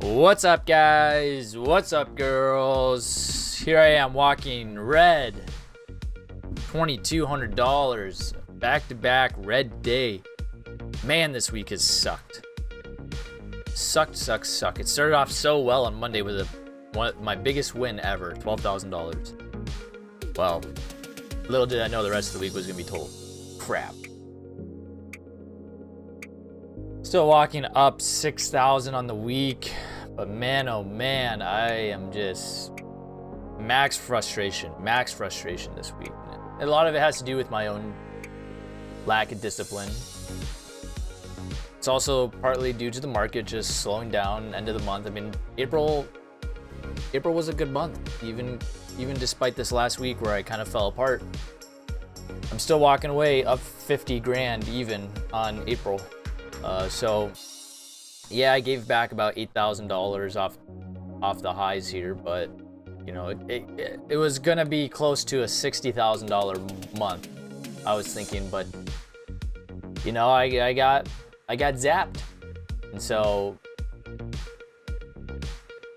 What's up, guys? What's up, girls? Here I am walking red. $2,200 back-to-back red day. Man, this week has sucked. Sucked. It started off so well on Monday with my biggest win ever, $12,000. Well, little did I know the rest of the week was gonna be total crap. Still walking up 6,000 on the week, but man, oh man, I am just max frustration this week. And a lot of it has to do with my own lack of discipline. It's also partly due to the market just slowing down end of the month. I mean, April was a good month, even despite this last week where I kind of fell apart. I'm still walking away up 50 grand even on April. So yeah, I gave back about $8,000 off the highs here, but you know, it was gonna be close to a $60,000 month, I was thinking, but you know, I got zapped, and so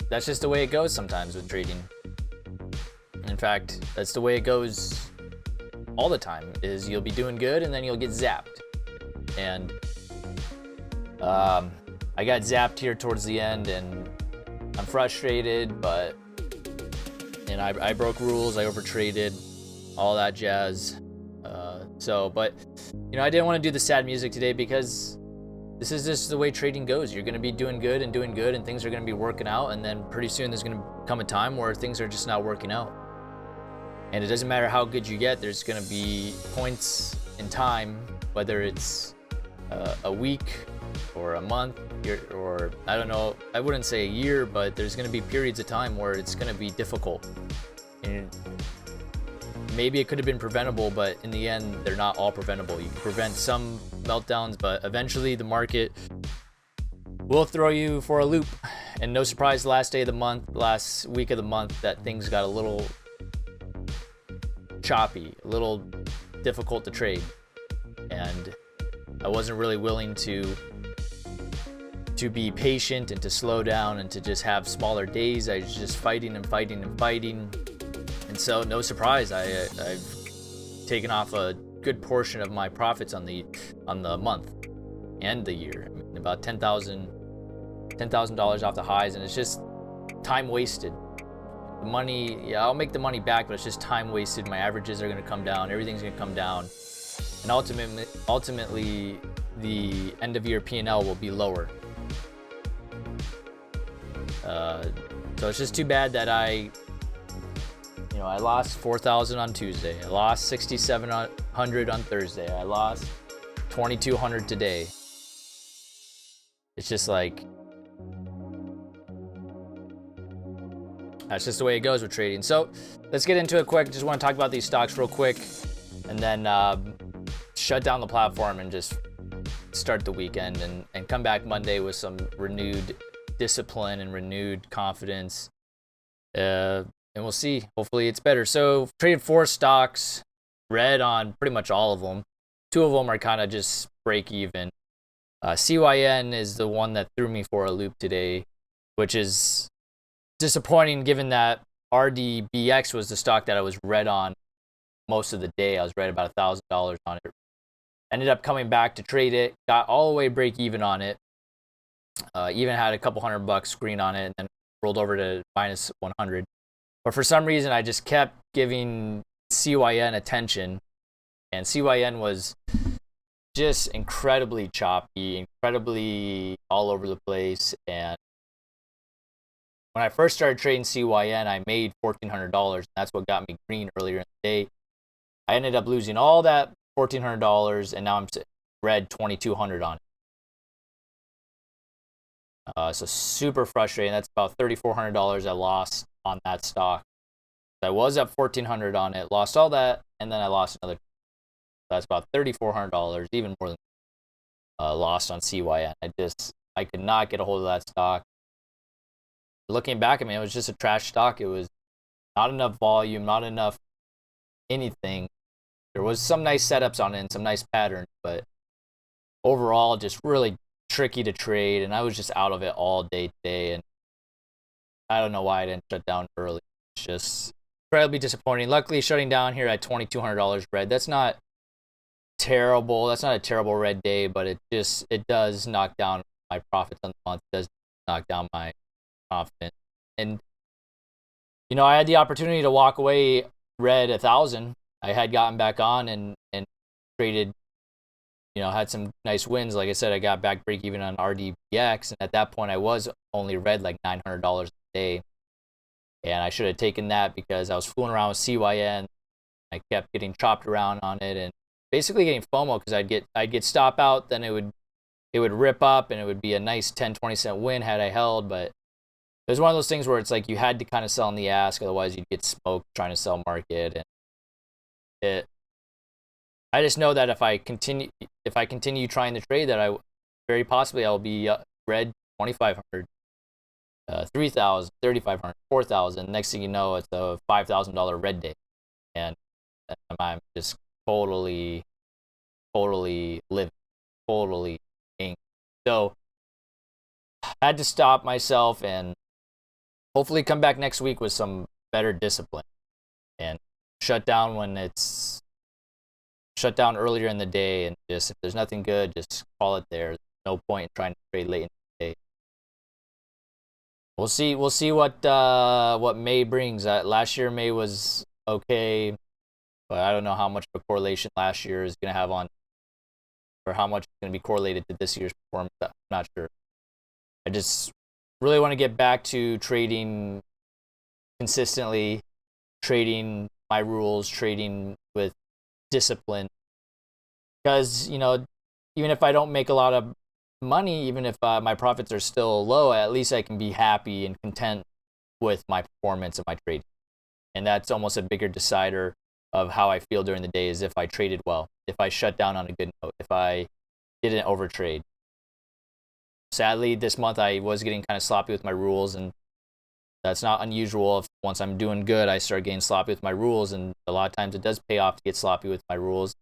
that's just the way it goes sometimes with trading. In fact, that's the way it goes all the time, is you'll be doing good and then you'll get zapped. And I got zapped here towards the end, and I'm frustrated, but I broke rules, I overtraded, all that jazz. But you know, I didn't want to do the sad music today because this is just the way trading goes. You're going to be doing good, and things are going to be working out, and then pretty soon there's going to come a time where things are just not working out. And it doesn't matter how good you get, there's going to be points in time, whether it's a week or a month, or I don't know, I wouldn't say a year, but there's going to be periods of time where it's going to be difficult. And maybe it could have been preventable, but in the end, they're not all preventable. You can prevent some meltdowns, but eventually the market will throw you for a loop. And no surprise, last week of the month, that things got a little choppy, a little difficult to trade. And I wasn't really willing to be patient and to slow down and to just have smaller days. I was just fighting. And so no surprise, I've taken off a good portion of my profits on the month and the year. I mean, about $10,000 off the highs, and it's just time wasted. The money, yeah, I'll make the money back, but it's just time wasted. My averages are going to come down, everything's going to come down, and ultimately the end of year P&L will be lower. So it's just too bad that I lost 4,000 on Tuesday. I lost 6,700 on Thursday. I lost 2,200 today. It's just like, that's just the way it goes with trading. So let's get into it quick. Just want to talk about these stocks real quick, and then shut down the platform and just start the weekend and come back Monday with some renewed discipline and renewed confidence. And we'll see. Hopefully it's better. So traded 4 stocks, red on pretty much all of them. 2 of them are kind of just break even. CYN is the one that threw me for a loop today, which is disappointing given that RDBX was the stock that I was red on most of the day. I was red about $1,000 on it. Ended up coming back to trade it, got all the way break even on it. Even had a couple $100 green on it, and then rolled over to minus 100. But for some reason, I just kept giving CYN attention, and CYN was just incredibly choppy, incredibly all over the place. And when I first started trading CYN, I made $1,400, and that's what got me green earlier in the day. I ended up losing all that $1,400, and now I'm red 2,200 on it. So super frustrating. That's about $3,400 I lost on that stock. I was at $1,400 on it, lost all that, and then I lost another. That's about $3,400, even more than lost on CYN. I could not get a hold of that stock. Looking back, I mean, it was just a trash stock. It was not enough volume, not enough anything. There was some nice setups on it and some nice patterns, but overall, just really tricky to trade, and I was just out of it all day today. And I don't know why I didn't shut down early. It's just incredibly disappointing. Luckily, shutting down here at $2,200 red. That's not terrible. That's not a terrible red day, but it does knock down my profits on the month. It does knock down my confidence. And I had the opportunity to walk away red 1,000. I had gotten back on and traded. Had some nice wins. Like I said, I got back break even on RDBX, and at that point, I was only red like $900 a day, and I should have taken that because I was fooling around with CYN. I kept getting chopped around on it, and basically getting FOMO because I'd get stop out, then it would rip up, and it would be a nice 10-20 cent win had I held. But it was one of those things where it's like you had to kind of sell in the ask, otherwise you'd get smoked trying to sell market. And I just know that if I continue trying to trade, that I very possibly I'll be red 2,500, 3,000, 3,500, 4,000. Next thing you know, it's a $5,000 red day, and I'm just totally living, totally ink. So I had to stop myself and hopefully come back next week with some better discipline and shut down when it's shut down earlier in the day, and just if there's nothing good, just call it there. There's no point in trying to trade late in the day. We'll see what May brings. Last year May was okay, but I don't know how much of a correlation last year is going to have on, or how much it's going to be correlated to this year's performance. I'm not sure. I just really want to get back to trading consistently, trading my rules, trading with discipline, because even if I don't make a lot of money, even if my profits are still low, at least I can be happy and content with my performance and my trading. And that's almost a bigger decider of how I feel during the day, is if I traded well, if I shut down on a good note, if I didn't overtrade. Sadly, this month I was getting kind of sloppy with my rules, and that's not unusual. If once I'm doing good, I start getting sloppy with my rules, and a lot of times it does pay off to get sloppy with my rules.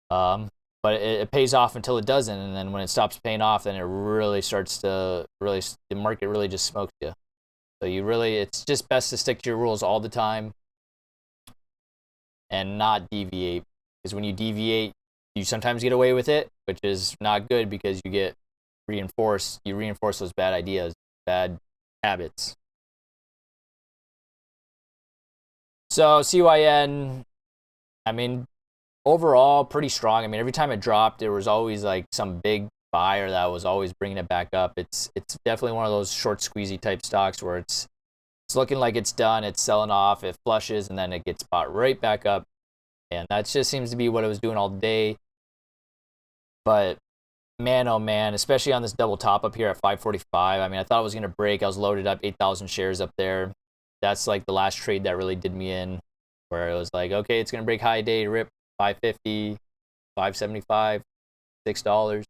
But it pays off until it doesn't, and then when it stops paying off, then it really starts to the market really just smokes you. So it's just best to stick to your rules all the time and not deviate, because when you deviate, you sometimes get away with it, which is not good because you reinforce those bad ideas, bad habits. So CYN, I mean, overall pretty strong. I mean, every time it dropped, there was always like some big buyer that was always bringing it back up. It's definitely one of those short squeezy type stocks where it's looking like it's done, it's selling off, it flushes, and then it gets bought right back up. And that just seems to be what it was doing all day. But man, oh man, especially on this double top up here at 545. I mean, I thought it was going to break. I was loaded up 8,000 shares up there. That's like the last trade that really did me in, where it was like, okay, it's going to break high day, rip 550, 575, $6.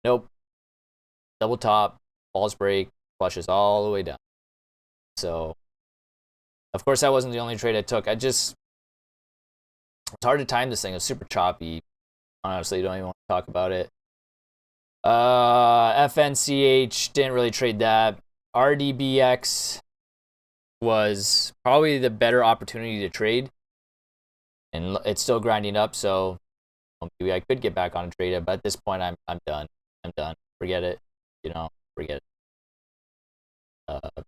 Nope. Double top, balls break, flushes all the way down. So, of course, that wasn't the only trade I took. It's hard to time this thing. It was super choppy. Honestly, you don't even want to talk about it. FNCH, didn't really trade that. RDBX was probably the better opportunity to trade, and it's still grinding up, so maybe I could get back on and trade it, but at this point I'm done. I'm done. Forget it. Forget it.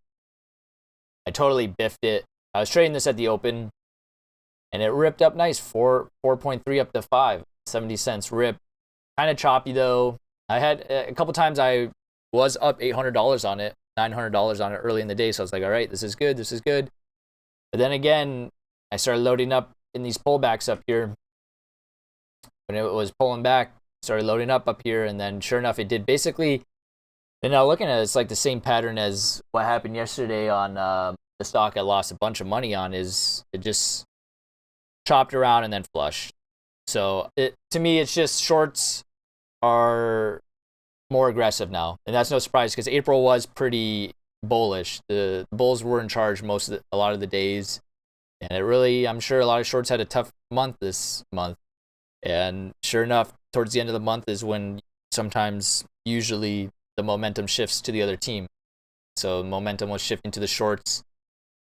I totally biffed it. I was trading this at the open, and it ripped up nice, 4.3 up to 5.70 cents rip. Kind of choppy though. I had a couple times I was up $800 on it, $900 on it early in the day, so I was like, all right, this is good. But then again, I started loading up in these pullbacks up here. When it was pulling back, started loading up here, and then sure enough, it did basically. And now looking at it, it's like the same pattern as what happened yesterday on the stock I lost a bunch of money on. Is it just chopped around and then flushed? So to me, it's just shorts are more aggressive now, and that's no surprise because April was pretty bullish. The bulls were in charge a lot of the days, and I'm sure a lot of shorts had a tough month this month. And sure enough, towards the end of the month is when usually the momentum shifts to the other team. So momentum was shifting to the shorts,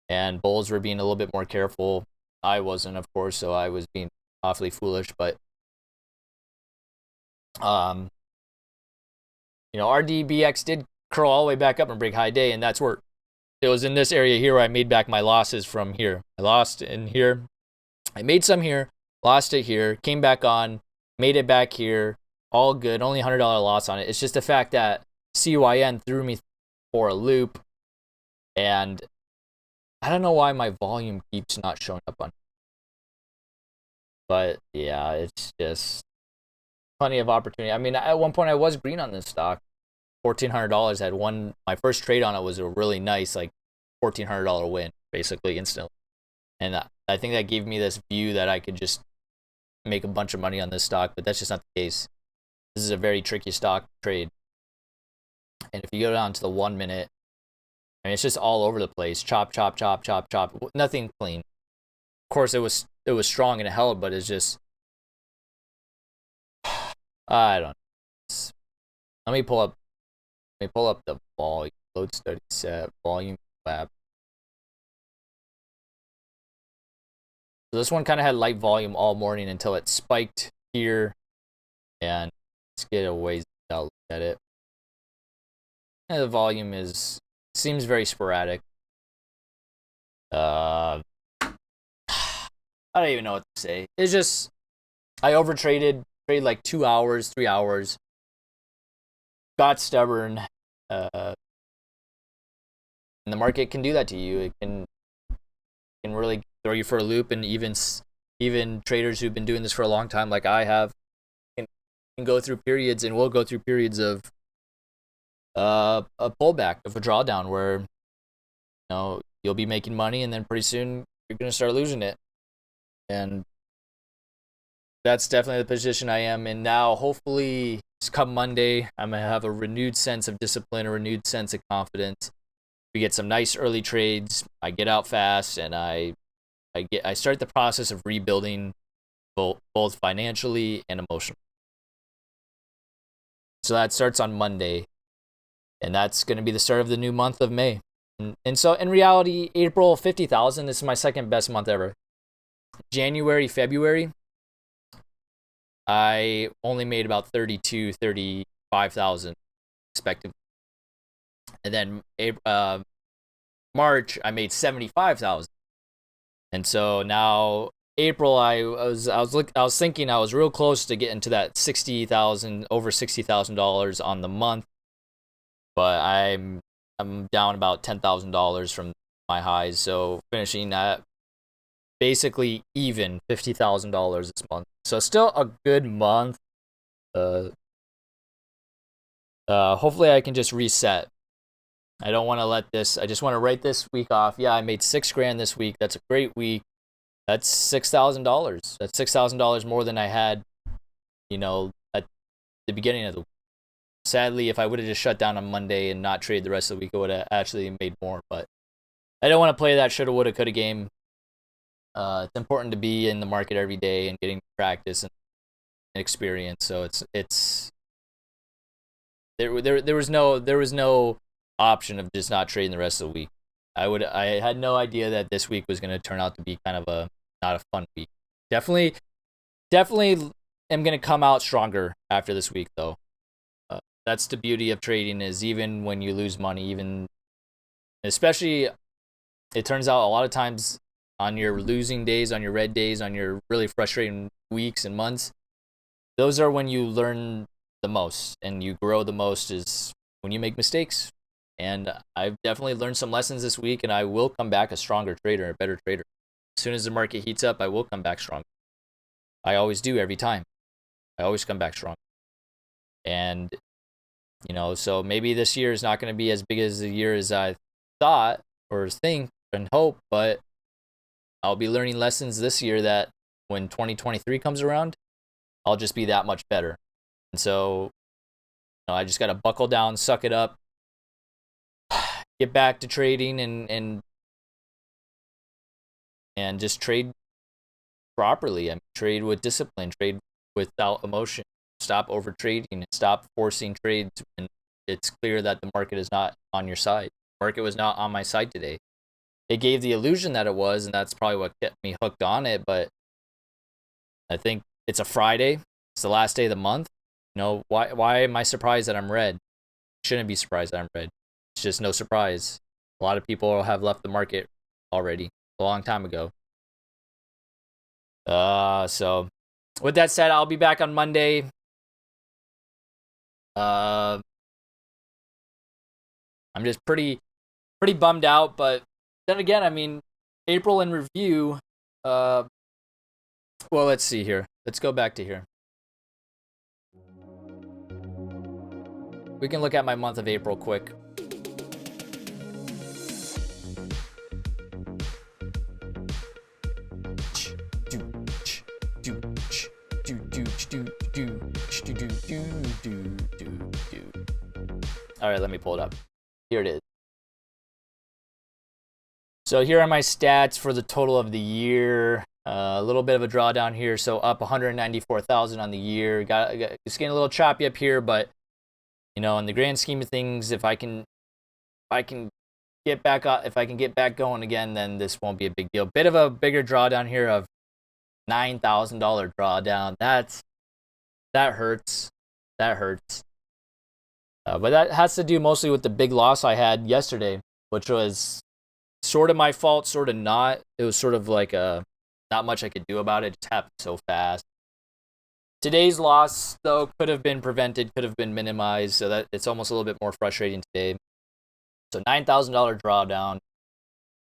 and bulls were being a little bit more careful. I wasn't, of course, so I was being awfully foolish. But RDBX did curl all the way back up and break high day, and that's where it was in this area here where I made back my losses from here. I lost in here. I made some here, lost it here, came back on, made it back here. All good. Only $100 loss on it. It's just the fact that CYN threw me for a loop, and I don't know why my volume keeps not showing up on it. But yeah, it's just plenty of opportunity. I mean, at one point I was green on this stock. $1,400. Had one. My first trade on it was a really nice, like, $1,400 win, basically instantly. And I think that gave me this view that I could just make a bunch of money on this stock, but that's just not the case. This is a very tricky stock trade. And if you go down to the 1 minute, I mean, it's just all over the place. Chop, chop, chop, chop, chop. Nothing clean. Of course, it was strong and it held, but it's just, I don't know. Let me pull up the volume. Load study set, volume lab. So this one kind of had light volume all morning until it spiked here. And let's get a ways to look at it. And the volume seems very sporadic. I don't even know what to say. It's just, I overtraded, traded like 2 hours, 3 hours. Got stubborn. And the market can do that to you. It can really throw you for a loop, and even traders who've been doing this for a long time, like I have, can go through periods, and will go through periods of a pullback, of a drawdown, where you'll be making money, and then pretty soon you're gonna start losing it. And that's definitely the position I am in now. Hopefully, come Monday, I'm gonna have a renewed sense of discipline, a renewed sense of confidence. We get some nice early trades. I get out fast, and I start the process of rebuilding both financially and emotionally. So that starts on Monday, and that's going to be the start of the new month of May. And so in reality, April, 50,000. This is my second best month ever. January, February, I only made about 32, 35,000 respectively. And then March, I made 75,000. And so now April, I was thinking I was real close to getting to that over $60,000 on the month, but I'm down about $10,000 from my highs. So finishing at basically even $50,000 this month. So still a good month. Hopefully I can just reset. I don't want to I just want to write this week off. Yeah, I made $6,000 this week. That's a great week. That's $6,000. That's $6,000 more than I had, at the beginning of the week. Sadly, if I would have just shut down on Monday and not trade the rest of the week, I would have actually made more. But I don't want to play that shoulda, woulda, coulda game. It's important to be in the market every day and getting practice and experience. So there was no option of just not trading the rest of the week. I had no idea that this week was going to turn out to be kind of not a fun week. Definitely am going to come out stronger after this week, though. That's the beauty of trading, is even when you lose money, especially, it turns out a lot of times on your losing days, on your red days, on your really frustrating weeks and months, those are when you learn the most and you grow the most, is when you make mistakes. And I've definitely learned some lessons this week, and I will come back a stronger trader, a better trader. As soon as the market heats up, I will come back stronger. I always do every time. I always come back strong. And, so maybe this year is not going to be as big as the year as I thought or think and hope, but I'll be learning lessons this year that when 2023 comes around, I'll just be that much better. And so, I just got to buckle down, suck it up, get back to trading and just trade properly. I mean, trade with discipline, trade without emotion. Stop over trading and stop forcing trades when it's clear that the market is not on your side. Market was not on my side today. It gave the illusion that it was, and that's probably what kept me hooked on it. But I think it's a Friday. It's the last day of the month. You know, why am I surprised that I'm red? Shouldn't be surprised that I'm red. It's just no surprise. A lot of people have left the market already a long time ago. So with that said, I'll be back on Monday. I'm just pretty bummed out, but then again, I mean, April in review. Well, let's see here. Let's go back to here. We can look at my month of April quick. All right, let me pull it up. Here it is. So here are my stats for the total of the year. A little bit of a drawdown here, so up 194,000 on the year. It's getting a little choppy up here, but you know, in the grand scheme of things, if I can get back up, if I can get back going again, then this won't be a big deal. Bit of a bigger drawdown here of $9,000 drawdown. That hurts. That hurts. But that has to do mostly with the big loss I had yesterday, which was sort of my fault, sort of not. It was sort of like not much I could do about it. It just happened so fast. Today's loss, though, could have been prevented, could have been minimized, so that it's almost a little bit more frustrating today. So $9,000 drawdown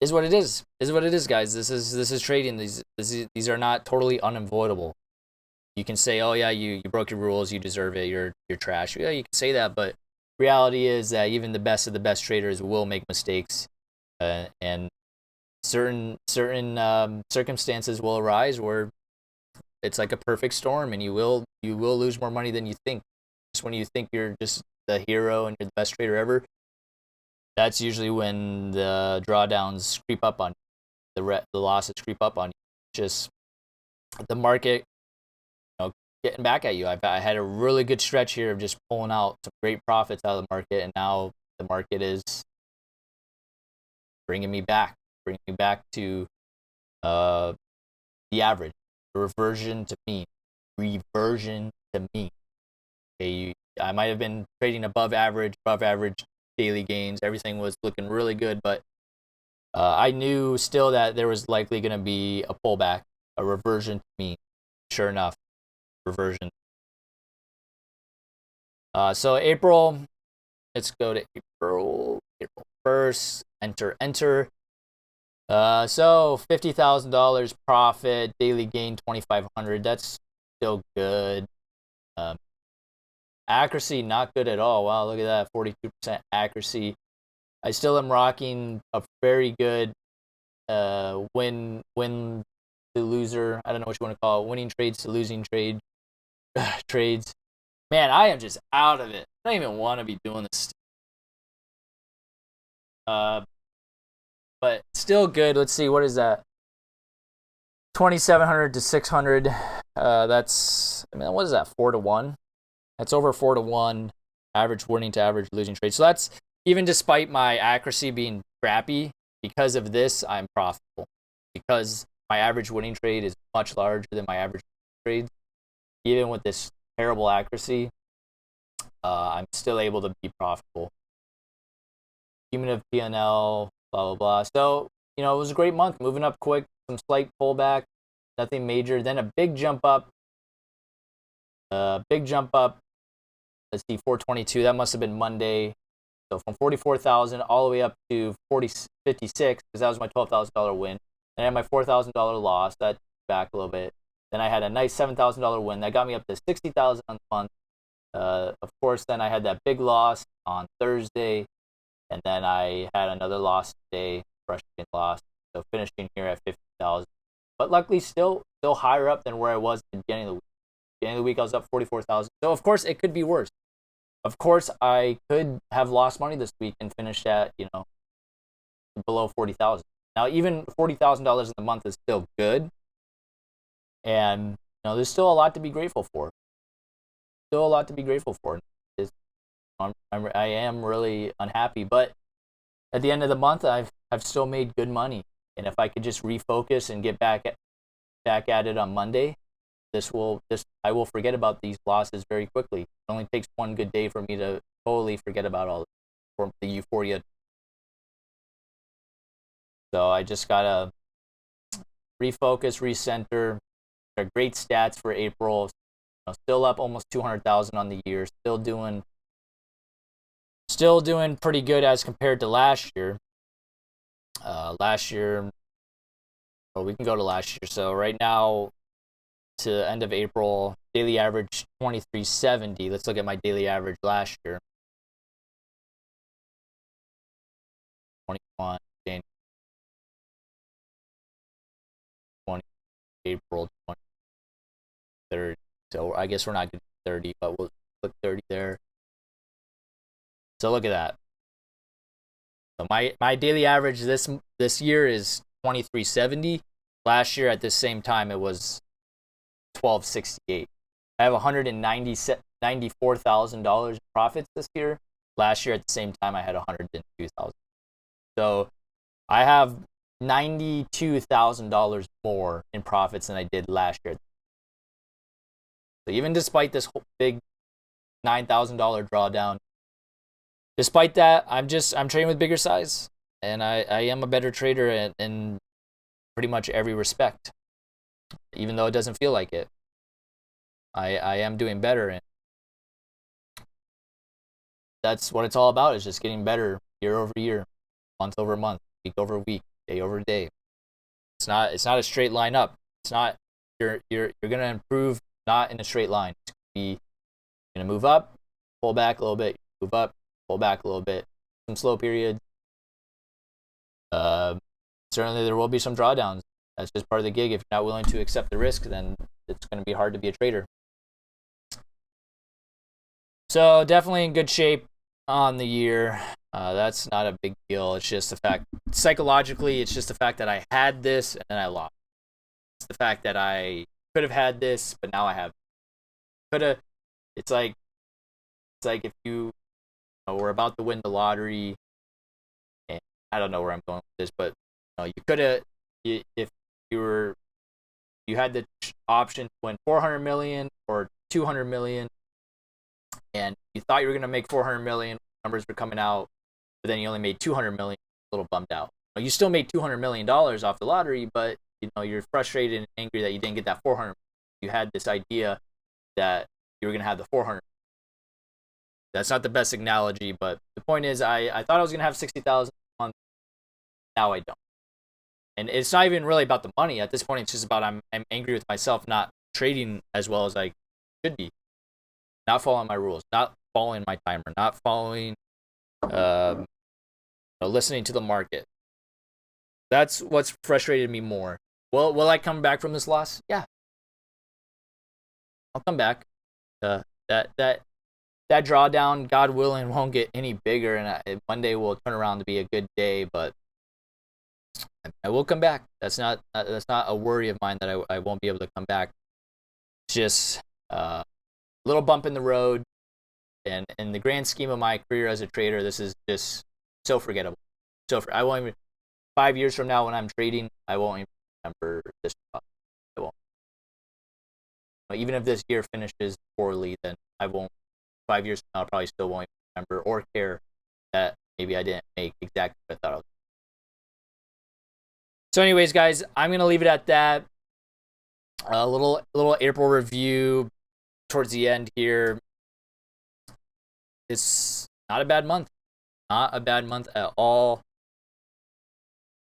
is what it is. Is what it is, guys. This is trading. These are not totally unavoidable. You can say, oh yeah, you broke your rules, you deserve it, you're trash. Yeah, you can say that, but reality is that even the best of the best traders will make mistakes, and certain circumstances will arise where it's like a perfect storm, and you will lose more money than you think. Just when you think you're just the hero and you're the best trader ever, that's usually when the drawdowns creep up on you, the losses creep up on you. Just the market, getting back at you. I had a really good stretch here of just pulling out some great profits out of the market, and now the market is bringing me back to the average, the reversion to mean. Okay, I might have been trading above average daily gains. Everything was looking really good, but I knew still that there was likely going to be a pullback, a reversion to mean. Sure enough, reversion. So April, let's go to April 1st, enter. So $50,000 profit, daily gain 2,500. That's still good. Accuracy, not good at all. Wow, look at that, 42% accuracy. I still am rocking a very good win to loser. I don't know what you want to call it. Winning trades to losing trades. Man, I am just out of it. I don't even want to be doing this. But still good. Let's see, what is that? 2,700 to 600. That's, I mean, what is that? 4-1. That's over 4-1. Average winning to average losing trade. So that's, even despite my accuracy being crappy, because of this, I'm profitable. Because my average winning trade is much larger than my average trade. Even with this terrible accuracy, I'm still able to be profitable. Cumulative P&L, blah, blah, blah. So, it was a great month. Moving up quick, some slight pullback, nothing major. Then a big jump up. Let's see, 422. That must have been Monday. So from 44,000 all the way up to 56, because that was my $12,000 win. Then I had my $4,000 loss. That back a little bit. Then I had a nice $7,000 win. That got me up to 60,000 on the month. Of course, then I had that big loss on Thursday. And then I had another loss today, frustrating loss. So finishing here at 50,000. But luckily still higher up than where I was at the beginning of the week. Beginning of the week, I was up 44,000. So, of course, it could be worse. Of course, I could have lost money this week and finished at, below 40,000. Now, even $40,000 in the month is still good. And, there's still a lot to be grateful for. I am really unhappy. But at the end of the month, I've still made good money. And if I could just refocus and get back at it on Monday, I will forget about these losses very quickly. It only takes one good day for me to totally forget about all for the euphoria. So I just gotta refocus, recenter. They're great stats for April. Still up almost 200,000 on the year. Still doing pretty good as compared to last year. Last year, well, we can go to last year. So right now, to end of April, daily average 2370. Let's look at my daily average last year. 21 January, 20 April, 20 30. So I guess we're not good 30, but we'll put 30 there. So look at that. So my daily average this year is 2370. Last year at this same time it was 1268. I have $194,000 in profits this year. Last year at the same time I had 102,000. So I have $92,000 more in profits than I did last year. So even despite this whole big $9,000 drawdown, despite that, I'm trading with bigger size, and I am a better trader in pretty much every respect. Even though it doesn't feel like it, I am doing better, and that's what it's all about. Is just getting better year over year, month over month, week over week, day over day. It's not a straight line up. It's not you're gonna improve not in a straight line. It's gonna move up, pull back a little bit, move up, pull back a little bit, some slow periods. Certainly there will be some drawdowns. That's just part of the gig. If you're not willing to accept the risk, then it's going to be hard to be a trader. So definitely in good shape on the year. That's not a big deal. It's just the fact, psychologically, it's just the fact that I had this and then I lost. It's the fact that I could have had this, but now I have. It's like if you were about to win the lottery, and I don't know where I'm going with this, but you could have, if you had the option to win 400 million or 200 million, and you thought you were going to make 400 million, numbers were coming out, but then you only made 200 million, a little bummed out. You still made $200 million off the lottery, but you're frustrated and angry that you didn't get that 400. You had this idea that you were going to have the 400. That's not the best analogy, but the point is I thought I was going to have 60,000 a month. Now I don't. And it's not even really about the money. At this point, it's just about I'm angry with myself not trading as well as I should be. Not following my rules, not following my timer, not following, listening to the market. That's what's frustrated me more. Will I come back from this loss? Yeah. I'll come back. That drawdown, God willing, won't get any bigger, and Monday will turn around to be a good day. But I will come back. That's not a worry of mine that I won't be able to come back. It's just a little bump in the road, and in the grand scheme of my career as a trader, this is just so forgettable. I won't even 5 years from now when I'm trading, I won't even remember this. I won't. Even if this year finishes poorly, then I won't. 5 years from now, I probably still won't remember or care that maybe I didn't make exactly what I thought I was. So anyways, guys, I'm going to leave it at that. A little April review towards the end here. It's not a bad month. Not a bad month at all.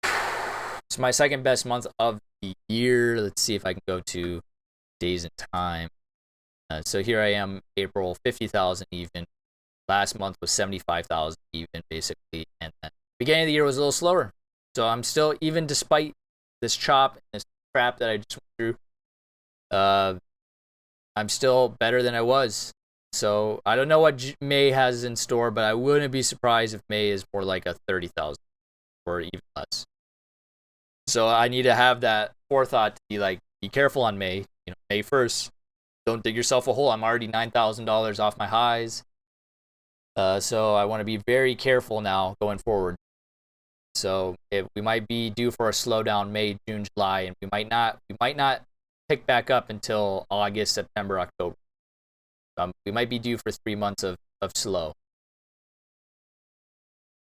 It's my second best month of the year. Let's see if I can go to days and time. So here I am, April, 50,000 even. Last month was 75,000 even, basically. And the beginning of the year was a little slower. So I'm still, even despite this chop and this crap that I just went through, I'm still better than I was. So I don't know what May has in store, but I wouldn't be surprised if May is more like a 30,000 or even less. So I need to have that forethought to be like, be careful on May. May 1st. Don't dig yourself a hole. I'm already $9,000 off my highs. So I want to be very careful now going forward. So we might be due for a slowdown May, June, July, and we might not pick back up until August, September, October. We might be due for 3 months of slow.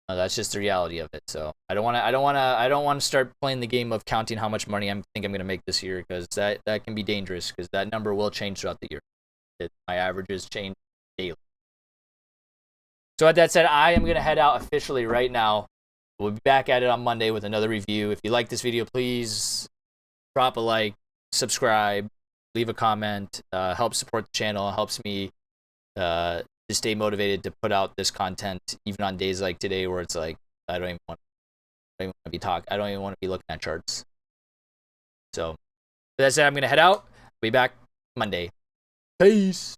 That's just the reality of it. So I don't want to start playing the game of counting how much money I think I'm going to make this year, because that can be dangerous, because that number will change throughout the year. My averages change daily. So with that said, I am going to head out officially right now. We'll be back at it on Monday with another review. If you like this video, please drop a like, subscribe, leave a comment. Help support the channel. It helps me to stay motivated to put out this content, even on days like today where it's like I don't even want to be looking at charts. So with that said, I'm going to head out. Be back Monday. Peace.